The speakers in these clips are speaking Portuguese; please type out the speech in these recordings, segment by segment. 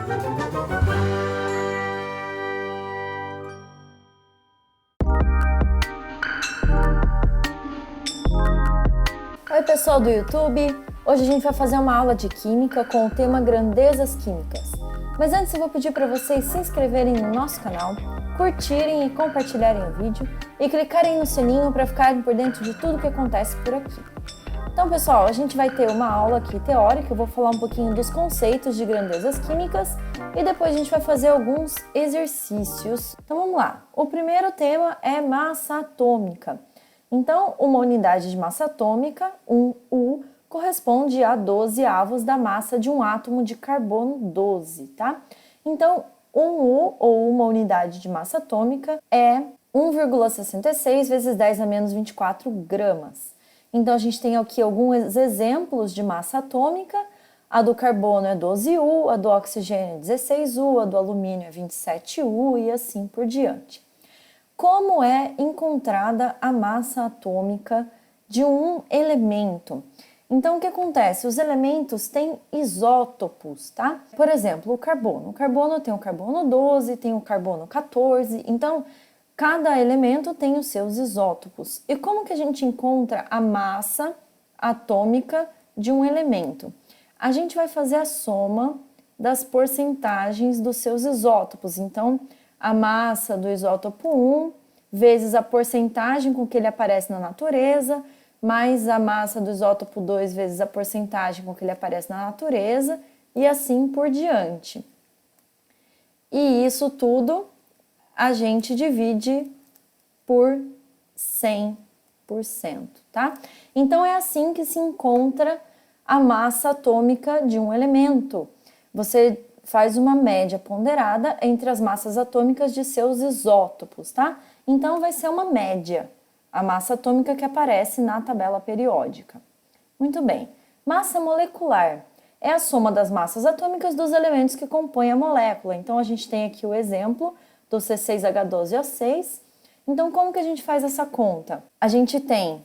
Oi pessoal do YouTube, hoje a gente vai fazer uma aula de Química com o tema Grandezas Químicas. Mas antes eu vou pedir para vocês se inscreverem no nosso canal, curtirem e compartilharem o vídeo e clicarem no sininho para ficarem por dentro de tudo que acontece por aqui. Então pessoal, a gente vai ter uma aula aqui teórica, eu vou falar um pouquinho dos conceitos de grandezas químicas e depois a gente vai fazer alguns exercícios. Então vamos lá, o primeiro tema é massa atômica. Então, uma unidade de massa atômica, um U, corresponde a 12 avos da massa de um átomo de carbono 12, tá? Então, um U, ou uma unidade de massa atômica, é 1,66 vezes 10 a menos 24 gramas. Então, a gente tem aqui alguns exemplos de massa atômica. A do carbono é 12U, a do oxigênio é 16U, a do alumínio é 27U e assim por diante. Como é encontrada a massa atômica de um elemento? Então, o que acontece? Os elementos têm isótopos, tá? Por exemplo, o carbono. O carbono tem o carbono 12, tem o carbono 14. Então, cada elemento tem os seus isótopos. E como que a gente encontra a massa atômica de um elemento? A gente vai fazer a soma das porcentagens dos seus isótopos. Então, a massa do isótopo 1 vezes a porcentagem com que ele aparece na natureza, mais a massa do isótopo 2 vezes a porcentagem com que ele aparece na natureza, e assim por diante. E isso tudo a gente divide por 100%, tá? Então é assim que se encontra a massa atômica de um elemento. Você faz uma média ponderada entre as massas atômicas de seus isótopos, tá? Então vai ser uma média, a massa atômica que aparece na tabela periódica. Muito bem. Massa molecular é a soma das massas atômicas dos elementos que compõem a molécula. Então a gente tem aqui o exemplo do C6H12O6. Então como que a gente faz essa conta? A gente tem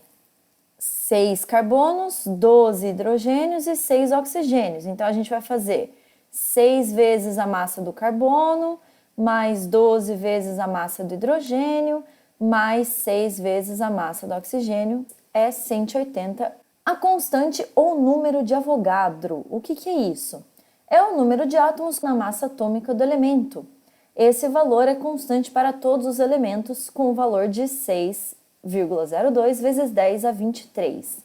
6 carbonos, 12 hidrogênios e 6 oxigênios. Então a gente vai fazer 6 vezes a massa do carbono, mais 12 vezes a massa do hidrogênio, mais 6 vezes a massa do oxigênio, é 180. A constante ou número de Avogadro, o que é isso? É o número de átomos na massa atômica do elemento. Esse valor é constante para todos os elementos com o valor de 6,02 vezes 10 a 23.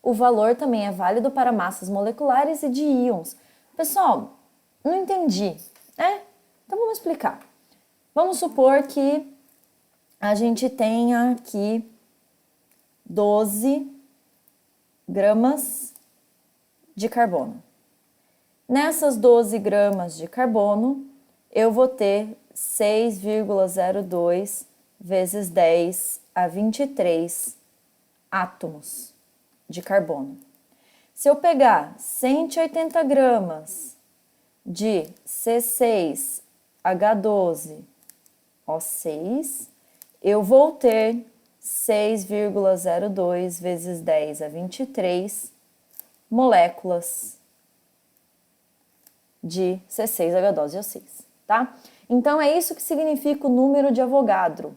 O valor também é válido para massas moleculares e de íons. Pessoal, não entendi, né? Então vamos explicar. Vamos supor que a gente tenha aqui 12 gramas de carbono. Nessas 12 gramas de carbono, eu vou ter 6,02 vezes 10 a 23 átomos de carbono. Se eu pegar 180 gramas de C6H12O6, eu vou ter 6,02 vezes 10 a 23 moléculas de C6H12O6, tá? Então, é isso que significa o número de Avogadro.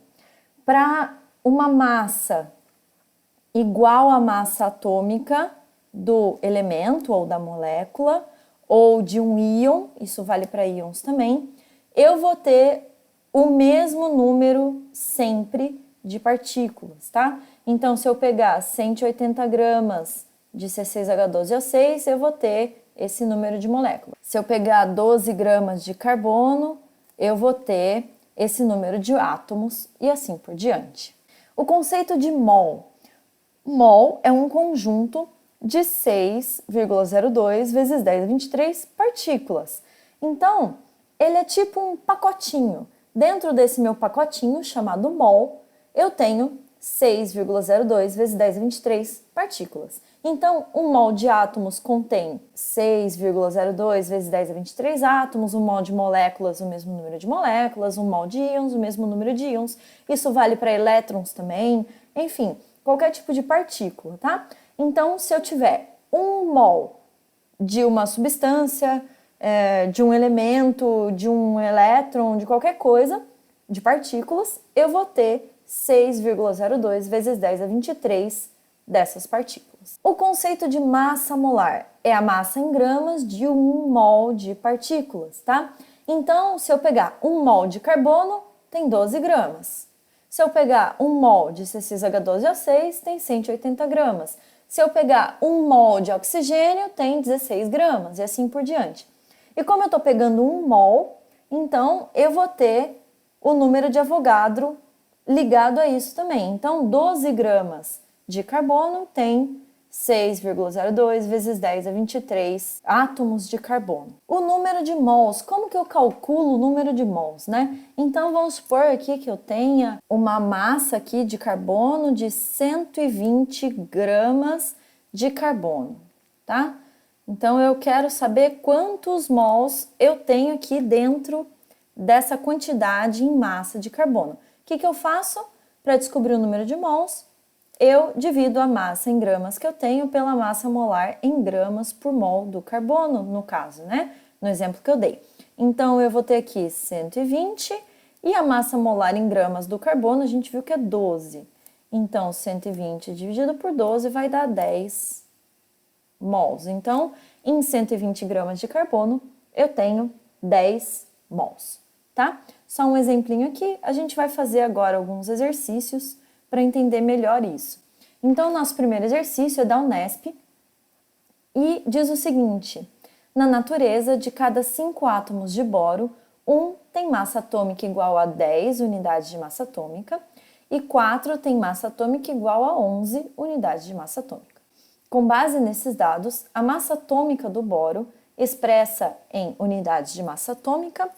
Para uma massa igual à massa atômica do elemento ou da molécula, ou de um íon, isso vale para íons também, eu vou ter o mesmo número sempre de partículas, tá? Então, se eu pegar 180 gramas de C6H12O6, eu vou ter esse número de moléculas. Se eu pegar 12 gramas de carbono, eu vou ter esse número de átomos e assim por diante. O conceito de mol. Mol é um conjunto de 6,02 vezes 10 a 23 partículas. Então, ele é tipo um pacotinho. Dentro desse meu pacotinho, chamado mol, eu tenho 6,02 vezes 10 a 23 partículas. Então, um mol de átomos contém 6,02 vezes 10 a 23 átomos, um mol de moléculas, o mesmo número de moléculas, um mol de íons, o mesmo número de íons. Isso vale para elétrons também, enfim, qualquer tipo de partícula, tá? Então, se eu tiver um mol de uma substância, de um elemento, de um elétron, de qualquer coisa, de partículas, eu vou ter 6,02 vezes 10 a 23 dessas partículas. O conceito de massa molar é a massa em gramas de 1 mol de partículas, tá? Então, se eu pegar 1 mol de carbono, tem 12 gramas. Se eu pegar 1 mol de CxH12O6, tem 180 gramas. Se eu pegar 1 mol de oxigênio, tem 16 gramas, e assim por diante. E como eu estou pegando 1 mol, então eu vou ter o número de Avogadro ligado a isso também. Então, 12 gramas de carbono tem 6,02 vezes 10 a 23 átomos de carbono. O número de mols, como que eu calculo o número de mols, né? Então, vamos supor aqui que eu tenha uma massa aqui de carbono de 120 gramas de carbono, tá? Então, eu quero saber quantos mols eu tenho aqui dentro dessa quantidade em massa de carbono. O que eu faço para descobrir o número de mols? Eu divido a massa em gramas que eu tenho pela massa molar em gramas por mol do carbono, no caso, né? No exemplo que eu dei. Então, eu vou ter aqui 120 e a massa molar em gramas do carbono, a gente viu que é 12. Então, 120 dividido por 12 vai dar 10 mols. Então, em 120 gramas de carbono, eu tenho 10 mols, tá? Só um exemplinho aqui, a gente vai fazer agora alguns exercícios para entender melhor isso. Então, nosso primeiro exercício é da Unesp e diz o seguinte: na natureza, de cada 5 átomos de boro, 1 tem massa atômica igual a 10 unidades de massa atômica e 4 tem massa atômica igual a 11 unidades de massa atômica. Com base nesses dados, a massa atômica do boro, expressa em unidades de massa atômica,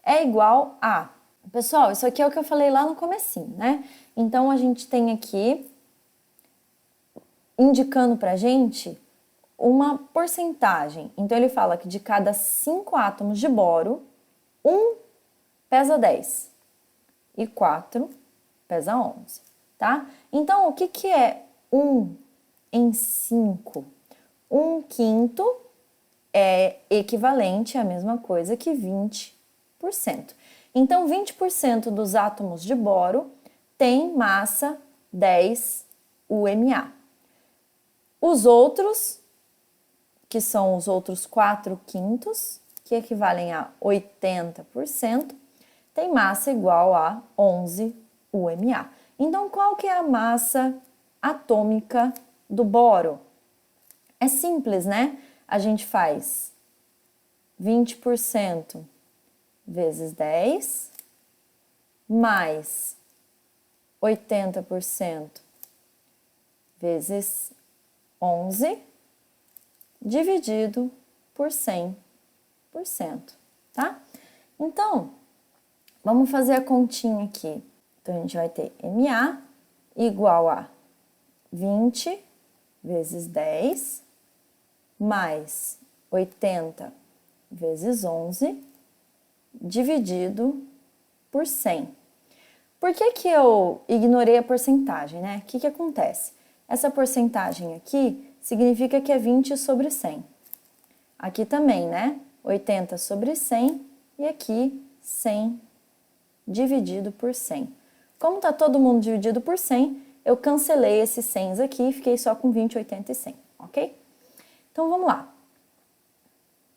é igual a... Pessoal, isso aqui é o que eu falei lá no comecinho, né? Então, a gente tem aqui, indicando pra gente, uma porcentagem. Então, ele fala que de cada 5 átomos de boro, 1 pesa 10 e 4 pesa 11, tá? Então, o que é 1 em 5? 1/5 é equivalente à mesma coisa que 20%. Então, 20% dos átomos de boro tem massa 10 UMA. Os outros, que são os outros 4/5, que equivalem a 80%, tem massa igual a 11 UMA. Então, qual que é a massa atômica do boro? É simples, né? A gente faz 20% vezes 10, mais 80% vezes 11, dividido por 100%, tá? Então, vamos fazer a continha aqui. Então, a gente vai ter MA igual a 20 vezes 10, mais 80 vezes 11, dividido por 100. Por que eu ignorei a porcentagem, né? O que acontece? Essa porcentagem aqui significa que é 20 sobre 100. Aqui também, né? 80 sobre 100 e aqui 100 dividido por 100. Como tá todo mundo dividido por 100, eu cancelei esses 100 aqui e fiquei só com 20, 80 e 100, ok? Então, vamos lá.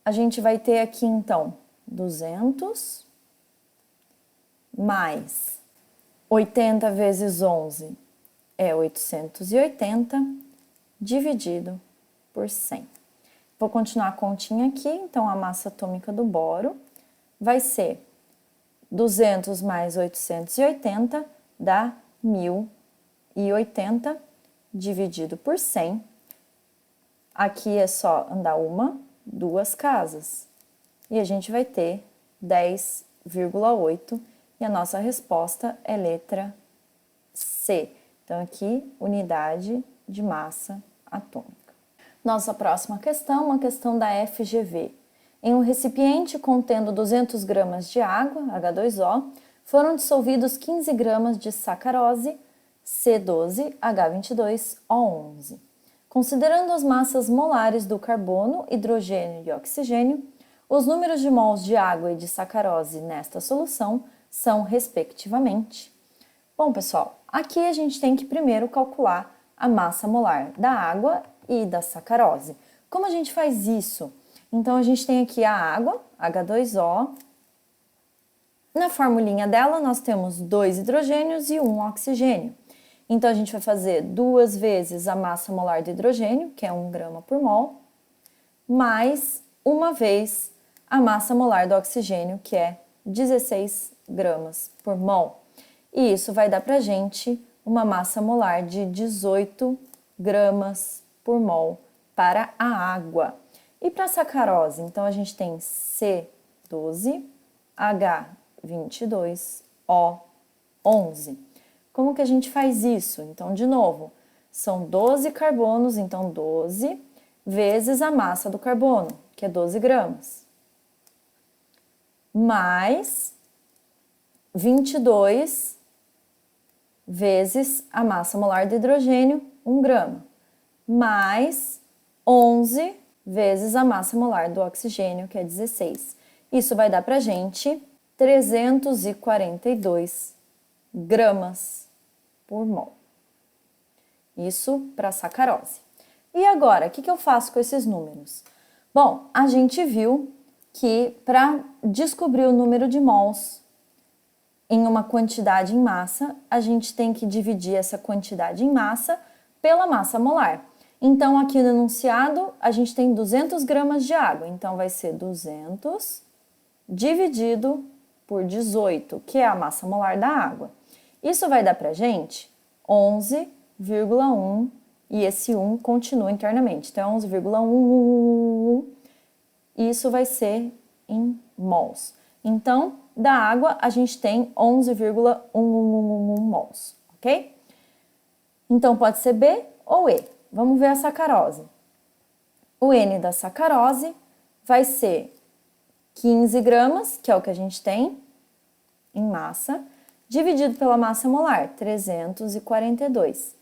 A gente vai ter aqui, então, 200 mais 80 vezes 11 é 880 dividido por 100. Vou continuar a continha aqui, então a massa atômica do boro vai ser 200 mais 880 dá 1080 dividido por 100. Aqui é só andar uma, duas casas. E a gente vai ter 10,8 e a nossa resposta é letra C. Então, aqui, unidade de massa atômica. Nossa próxima questão, uma questão da FGV. Em um recipiente contendo 200 gramas de água, H2O, foram dissolvidos 15 gramas de sacarose, C12H22O11. Considerando as massas molares do carbono, hidrogênio e oxigênio, Os números de mols de água e de sacarose nesta solução são, respectivamente. Bom, pessoal, aqui a gente tem que primeiro calcular a massa molar da água e da sacarose. Como a gente faz isso? Então, a gente tem aqui a água, H2O. Na formulinha dela, nós temos 2 hidrogênios e 1 oxigênio. Então, a gente vai fazer 2 vezes a massa molar do hidrogênio, que é 1 grama por mol, mais 1 vez a massa molar do oxigênio, que é 16 gramas por mol. E isso vai dar pra gente uma massa molar de 18 gramas por mol para a água. E para a sacarose, então a gente tem C12, H22, O11. Como que a gente faz isso? Então, de novo, são 12 carbonos, então 12 vezes a massa do carbono, que é 12 gramas, mais 22 vezes a massa molar do hidrogênio, 1 grama, mais 11 vezes a massa molar do oxigênio, que é 16. Isso vai dar pra gente 342 gramas por mol. Isso para sacarose. E agora, o que eu faço com esses números? Bom, a gente viu que para descobrir o número de mols em uma quantidade em massa, a gente tem que dividir essa quantidade em massa pela massa molar. Então, aqui no enunciado, a gente tem 200 gramas de água. Então, vai ser 200 dividido por 18, que é a massa molar da água. Isso vai dar pra gente 11,1, e esse 1 continua internamente. Então, 11,1. Isso vai ser em mols. Então, da água, a gente tem 11,111 mols, ok? Então, pode ser B ou E. Vamos ver a sacarose. O N da sacarose vai ser 15 gramas, que é o que a gente tem em massa, dividido pela massa molar, 342.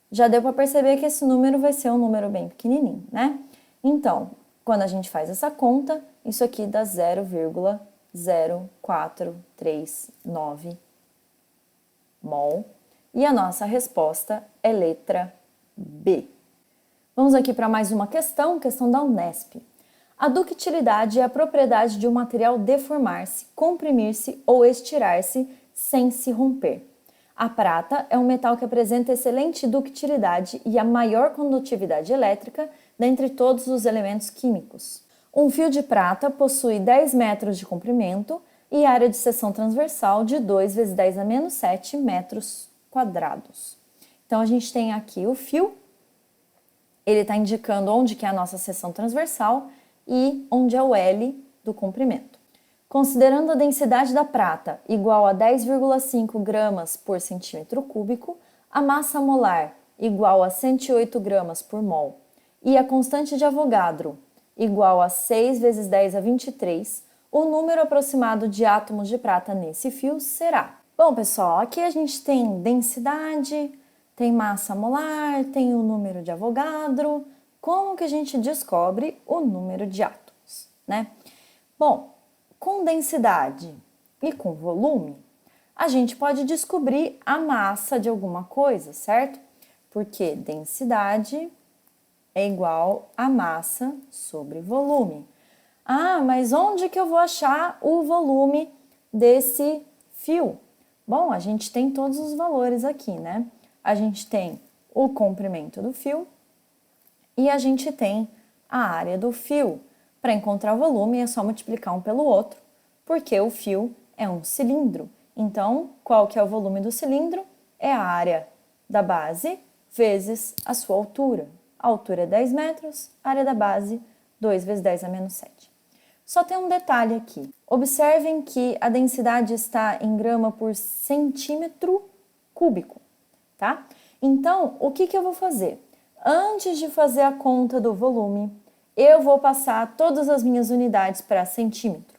Já deu para perceber que esse número vai ser um número bem pequenininho, né? Então, quando a gente faz essa conta, isso aqui dá 0,0439 mol. E a nossa resposta é letra B. Vamos aqui para mais uma questão da Unesp. A ductilidade é a propriedade de um material deformar-se, comprimir-se ou estirar-se sem se romper. A prata é um metal que apresenta excelente ductilidade e a maior condutividade elétrica dentre todos os elementos químicos. Um fio de prata possui 10 metros de comprimento e área de seção transversal de 2 vezes 10 a menos 7 metros quadrados. Então, a gente tem aqui o fio, ele está indicando onde que é a nossa seção transversal e onde é o L do comprimento. Considerando a densidade da prata igual a 10,5 gramas por centímetro cúbico, a massa molar igual a 108 gramas por mol e a constante de Avogadro igual a 6 vezes 10 a 23, o número aproximado de átomos de prata nesse fio será. Bom, pessoal, aqui a gente tem densidade, tem massa molar, tem o número de Avogadro. Como que a gente descobre o número de átomos, né? Bom, com densidade e com volume, a gente pode descobrir a massa de alguma coisa, certo? Porque densidade é igual a massa sobre volume. Ah, mas onde que eu vou achar o volume desse fio? Bom, a gente tem todos os valores aqui, né? A gente tem o comprimento do fio e a gente tem a área do fio. Para encontrar o volume é só multiplicar um pelo outro, porque o fio é um cilindro. Então, qual que é o volume do cilindro? É a área da base vezes a sua altura. A altura é 10 metros, a área da base 2 vezes 10 a menos 7. Só tem um detalhe aqui. Observem que a densidade está em grama por centímetro cúbico, tá? Então, o que eu vou fazer? Antes de fazer a conta do volume, eu vou passar todas as minhas unidades para centímetro,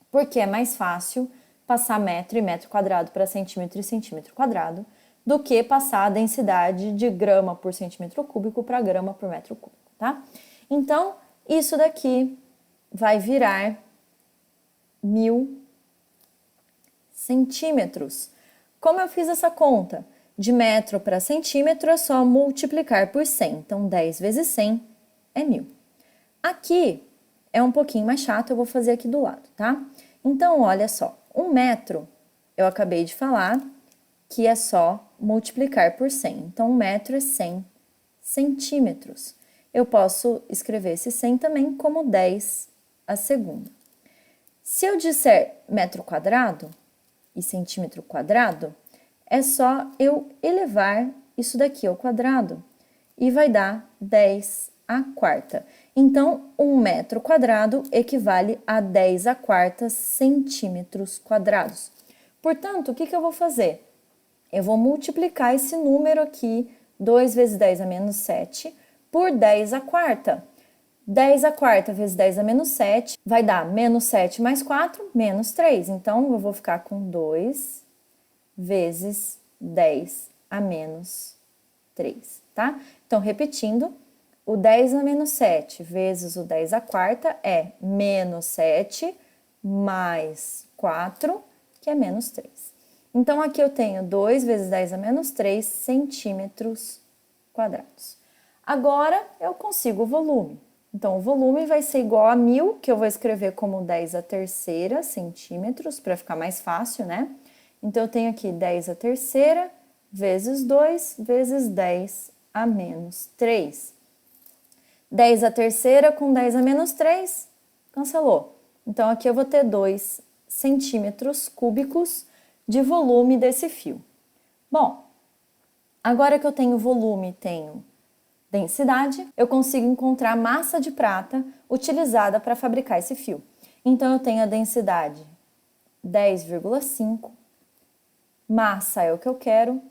porque é mais fácil passar metro e metro quadrado para centímetro e centímetro quadrado do que passar a densidade de grama por centímetro cúbico para grama por metro cúbico, tá? Então, isso daqui vai virar 1000 centímetros. Como eu fiz essa conta? De metro para centímetro é só multiplicar por 100. Então, 10 vezes 100 é 1000. Aqui é um pouquinho mais chato, eu vou fazer aqui do lado, tá? Então, olha só. 1 metro, eu acabei de falar que é só multiplicar por 100. Então, 1 metro é 100 centímetros. Eu posso escrever esse 100 também como 10 a segunda. Se eu disser metro quadrado e centímetro quadrado, é só eu elevar isso daqui ao quadrado e vai dar 10 à quarta. Então, 1 metro quadrado equivale a 10 à quarta centímetros quadrados. Portanto, o que eu vou fazer? Eu vou multiplicar esse número aqui, 2 vezes 10 a menos 7, por 10 à quarta. 10 à quarta vezes 10 a menos 7 vai dar menos 7 mais 4, menos 3. Então, eu vou ficar com 2 vezes 10 a menos 3, tá? Então, repetindo, o 10 a menos 7 vezes o 10 à quarta é menos 7 mais 4, que é menos 3. Então, aqui eu tenho 2 vezes 10 a menos 3 centímetros quadrados. Agora, eu consigo o volume. Então, o volume vai ser igual a 1000, que eu vou escrever como 10 à terceira centímetros, para ficar mais fácil, né? Então, eu tenho aqui 10 à terceira vezes 2 vezes 10 a menos 3. 10 à terceira com 10 a menos 3, cancelou. Então, aqui eu vou ter 2 centímetros cúbicos de volume desse fio. Bom, agora que eu tenho volume e tenho densidade, eu consigo encontrar a massa de prata utilizada para fabricar esse fio. Então, eu tenho a densidade 10,5, massa é o que eu quero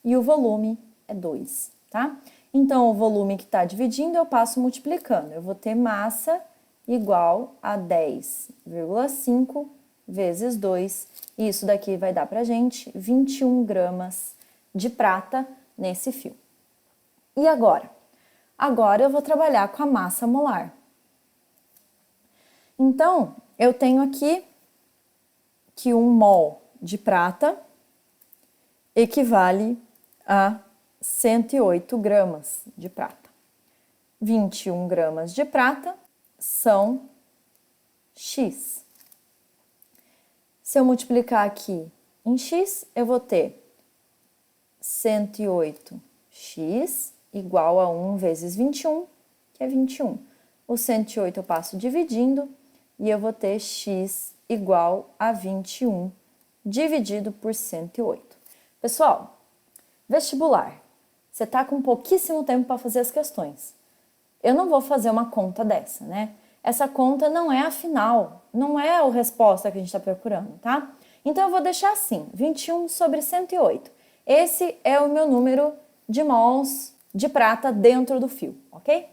e o volume é 2, tá? Então, o volume que está dividindo, eu passo multiplicando. Eu vou ter massa igual a 10,5 vezes 2. E isso daqui vai dar pra gente 21 gramas de prata nesse fio. E agora? Agora eu vou trabalhar com a massa molar. Então, eu tenho aqui que 1 mol de prata equivale a 108 gramas de prata. 21 gramas de prata são X. Se eu multiplicar aqui em X, eu vou ter 108X igual a 1 vezes 21, que é 21. O 108 eu passo dividindo e eu vou ter X igual a 21 dividido por 108. Pessoal, vestibular, você está com pouquíssimo tempo para fazer as questões. Eu não vou fazer uma conta dessa, né? Essa conta não é a final, não é a resposta que a gente está procurando, tá? Então, eu vou deixar assim, 21 sobre 108. Esse é o meu número de mols de prata dentro do fio, ok?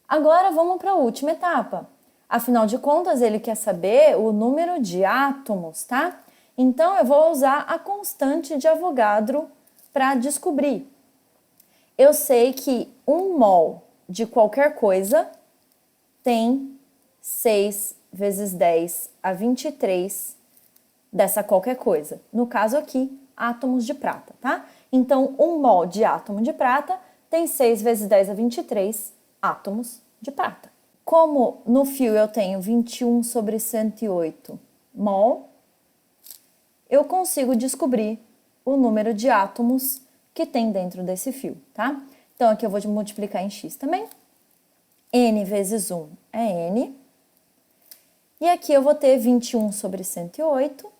Agora, vamos para a última etapa. Afinal de contas, ele quer saber o número de átomos, tá? Então, eu vou usar a constante de Avogadro para descobrir. Eu sei que 1 mol de qualquer coisa tem 6 vezes 10 a 23 dessa qualquer coisa. No caso aqui, átomos de prata, tá? Então, 1 mol de átomo de prata tem 6 vezes 10 a 23 átomos de prata. Como no fio eu tenho 21 sobre 108 mol, eu consigo descobrir o número de átomos que tem dentro desse fio, tá? Então, aqui eu vou multiplicar em X também. N vezes 1 é N. E aqui eu vou ter 21 sobre 108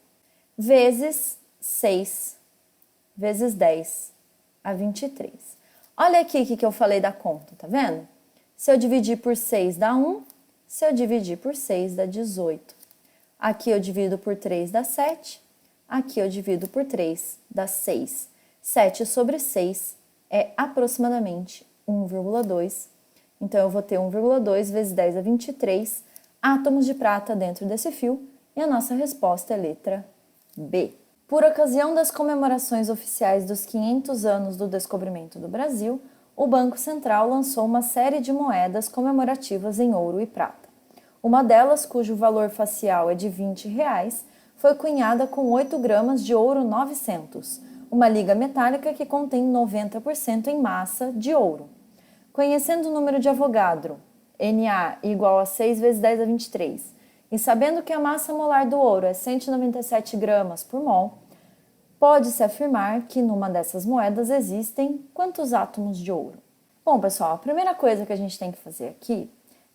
vezes 6 vezes 10 a 23. Olha aqui o que eu falei da conta, tá vendo? Se eu dividir por 6 dá 1, se eu dividir por 6 dá 18. Aqui eu divido por 3 dá 7, aqui eu divido por 3 dá 6. 7 sobre 6 é aproximadamente 1,2. Então, eu vou ter 1,2 vezes 10 a 23 átomos de prata dentro desse fio e a nossa resposta é letra B. Por ocasião das comemorações oficiais dos 500 anos do descobrimento do Brasil, o Banco Central lançou uma série de moedas comemorativas em ouro e prata. Uma delas, cujo valor facial é de R$ 20, foi cunhada com 8 gramas de ouro 900, uma liga metálica que contém 90% em massa de ouro. Conhecendo o número de Avogadro, Na igual a 6 vezes 10 a 23, e sabendo que a massa molar do ouro é 197 gramas por mol, pode-se afirmar que numa dessas moedas existem quantos átomos de ouro? Bom, pessoal, a primeira coisa que a gente tem que fazer aqui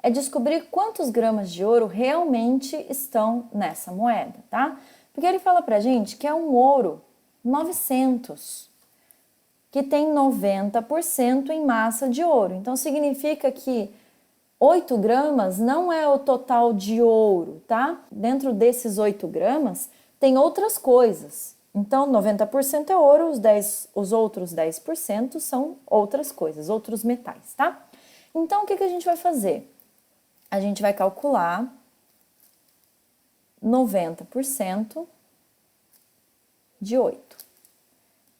é descobrir quantos gramas de ouro realmente estão nessa moeda, tá? Porque ele fala pra gente que é um ouro 900, que tem 90% em massa de ouro. Então, significa que 8 gramas não é o total de ouro, tá? Dentro desses 8 gramas tem outras coisas. Então, 90% é ouro, os outros 10% são outras coisas, outros metais, tá? Então, o que a gente vai fazer? A gente vai calcular 90% de 8.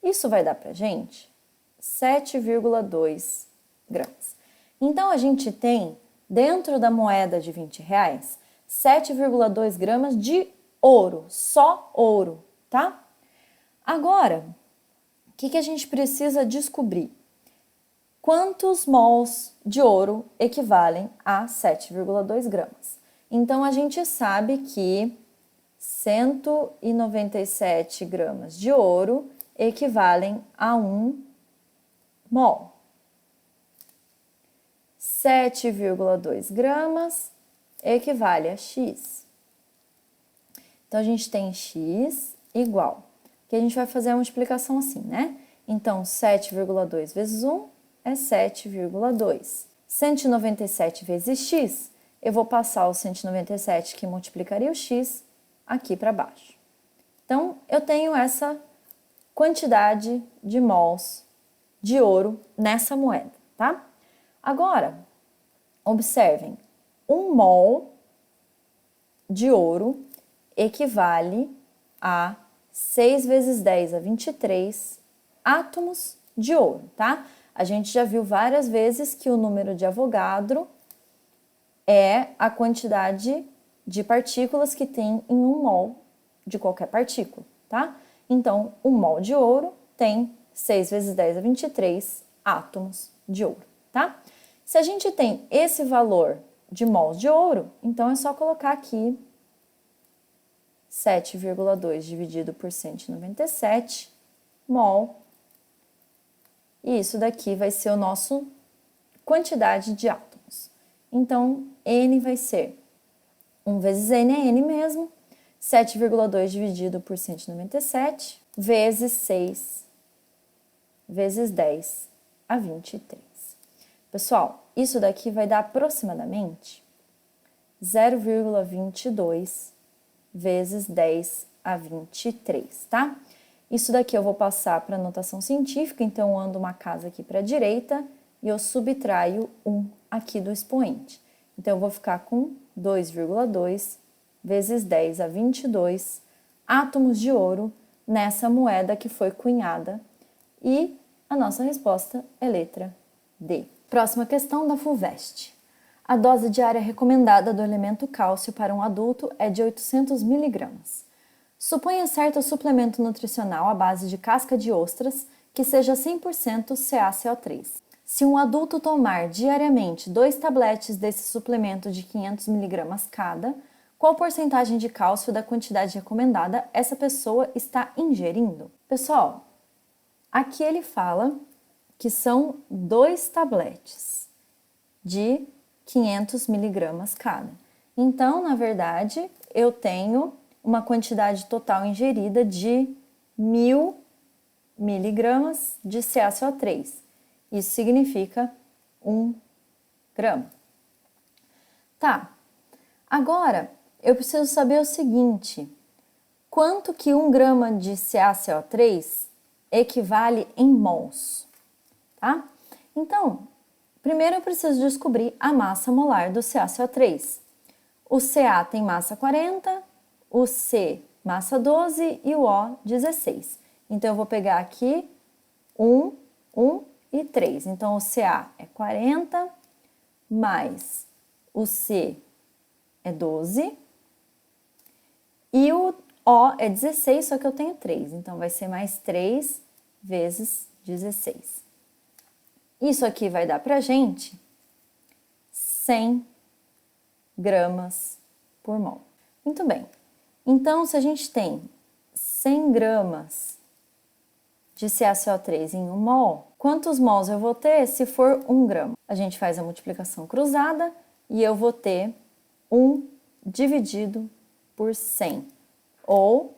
Isso vai dar pra gente 7,2 gramas. Então, a gente tem, dentro da moeda de R$ 20, 7,2 gramas de ouro, só ouro, tá? Agora, o que a gente precisa descobrir? Quantos mols de ouro equivalem a 7,2 gramas? Então, a gente sabe que 197 gramas de ouro equivalem a 1 mol. 7,2 gramas equivale a X. Então, a gente tem X igual, que a gente vai fazer a multiplicação assim, né? Então, 7,2 vezes 1 é 7,2. 197 vezes X, eu vou passar o 197 que multiplicaria o X aqui para baixo. Então, eu tenho essa quantidade de mols de ouro nessa moeda, tá? Agora, observem, 1 mol de ouro equivale a 6 vezes 10 a 23 átomos de ouro, tá? A gente já viu várias vezes que o número de Avogadro é a quantidade de partículas que tem em 1 mol de qualquer partícula, tá? Então, 1 mol de ouro tem 6 vezes 10 a 23 átomos de ouro, tá? Se a gente tem esse valor de mols de ouro, então é só colocar aqui 7,2 dividido por 197 mol. E isso daqui vai ser o nosso quantidade de átomos. Então, N vai ser 1 vezes N é N mesmo, 7,2 dividido por 197, vezes 6, vezes 10 a 23. Pessoal, isso daqui vai dar aproximadamente 0,22 vezes 10 a 23, tá? Isso daqui eu vou passar para notação científica, então eu ando uma casa aqui para a direita e eu subtraio 1 aqui do expoente. Então, eu vou ficar com 2,2 vezes 10 a 22 átomos de ouro nessa moeda que foi cunhada. E a nossa resposta é letra D. Próxima questão da FUVEST. A dose diária recomendada do elemento cálcio para um adulto é de 800 miligramas. Suponha certo suplemento nutricional à base de casca de ostras que seja 100% CaCO3. Se um adulto tomar diariamente 2 tabletes desse suplemento de 500 miligramas cada, qual porcentagem de cálcio da quantidade recomendada essa pessoa está ingerindo? Pessoal, aqui ele fala que são 2 tabletes de 500 miligramas cada. Então, na verdade, eu tenho uma quantidade total ingerida de 1.000 miligramas de CaCO3. Isso significa 1 grama. Tá, agora eu preciso saber o seguinte, quanto que 1 grama de CaCO3 equivale em mols, tá? Então, primeiro eu preciso descobrir a massa molar do CaCO3. O Ca tem massa 40, o C massa 12 e o O 16. Então, eu vou pegar aqui 1 e 3. Então, o Ca é 40 mais o C é 12 e o O é 16, só que eu tenho 3, então vai ser mais 3 vezes 16. Isso aqui vai dar pra gente 100 gramas por mol. Muito bem. Então, se a gente tem 100 gramas de CaCO3 em 1 mol, quantos mols eu vou ter se for 1 grama? A gente faz a multiplicação cruzada e eu vou ter 1 dividido por 100, ou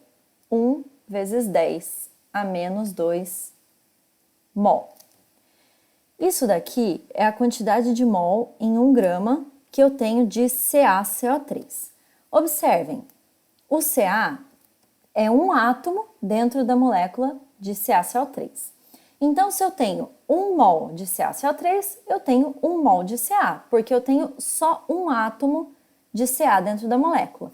1 vezes 10 a menos 2 mol. Isso daqui é a quantidade de mol em 1 grama que eu tenho de CaCO3. Observem, o Ca é um átomo dentro da molécula de CaCO3. Então, se eu tenho 1 mol de CaCO3, eu tenho 1 mol de Ca, porque eu tenho só um átomo de Ca dentro da molécula.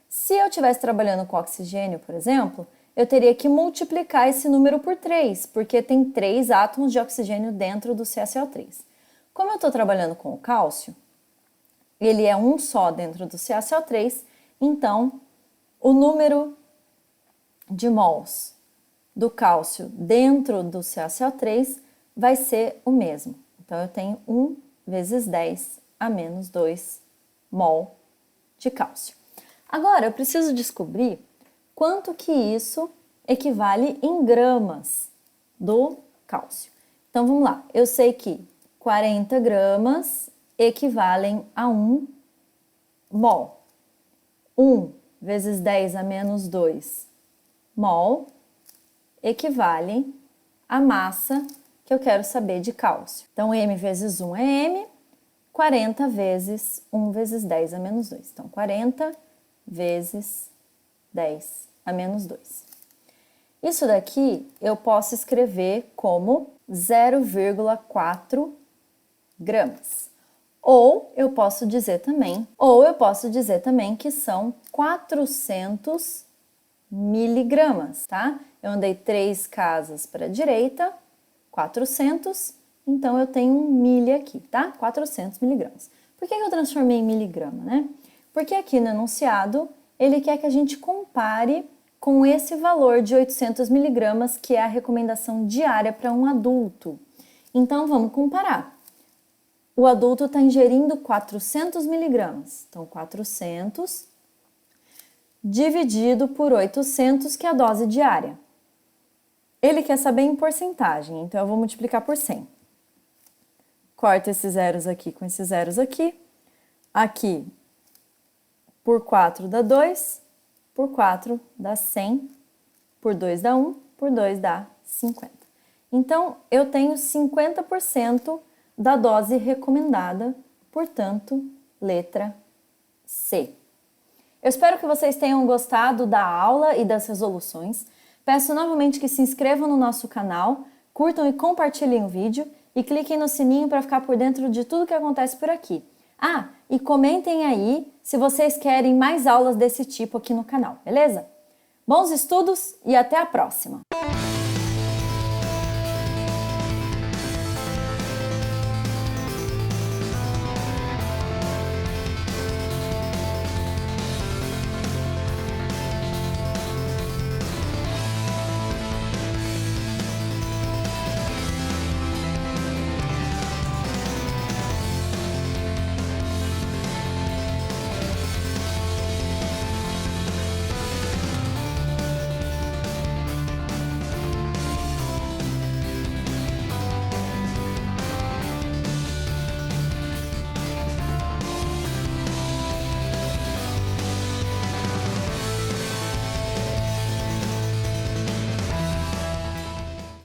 Se eu estivesse trabalhando com oxigênio, por exemplo, eu teria que multiplicar esse número por 3, porque tem 3 átomos de oxigênio dentro do CaCO3. Como eu estou trabalhando com o cálcio, ele é um só dentro do CaCO3, então o número de mols do cálcio dentro do CaCO3 vai ser o mesmo. Então, eu tenho 1 vezes 10 a menos 2 mol de cálcio. Agora, eu preciso descobrir quanto que isso equivale em gramas do cálcio. Então, vamos lá. Eu sei que 40 gramas equivalem a 1 mol. 1 vezes 10 a menos 2 mol equivale à massa que eu quero saber de cálcio. Então, M vezes 1 é M, 40 vezes 1 vezes 10 a menos 2. Então, 40 vezes 10 a menos 2. Isso daqui eu posso escrever como 0,4 gramas. Ou eu posso dizer também que são 400 miligramas, tá? Eu andei 3 casas para a direita, 400, então eu tenho um milha aqui, tá? 400 miligramas. Por que eu transformei em miligrama, né? Porque aqui no enunciado, ele quer que a gente compare com esse valor de 800 miligramas, que é a recomendação diária para um adulto. Então, vamos comparar. O adulto está ingerindo 400 miligramas. Então, 400 dividido por 800, que é a dose diária. Ele quer saber em porcentagem, então eu vou multiplicar por 100. Corta esses zeros aqui com esses zeros aqui. Aqui, por 4 dá 2, por 4 dá 100, por 2 dá 1, por 2 dá 50. Então, eu tenho 50% da dose recomendada, portanto, letra C. Eu espero que vocês tenham gostado da aula e das resoluções. Peço novamente que se inscrevam no nosso canal, curtam e compartilhem o vídeo e cliquem no sininho para ficar por dentro de tudo que acontece por aqui. Ah, e comentem aí se vocês querem mais aulas desse tipo aqui no canal, beleza? Bons estudos e até a próxima!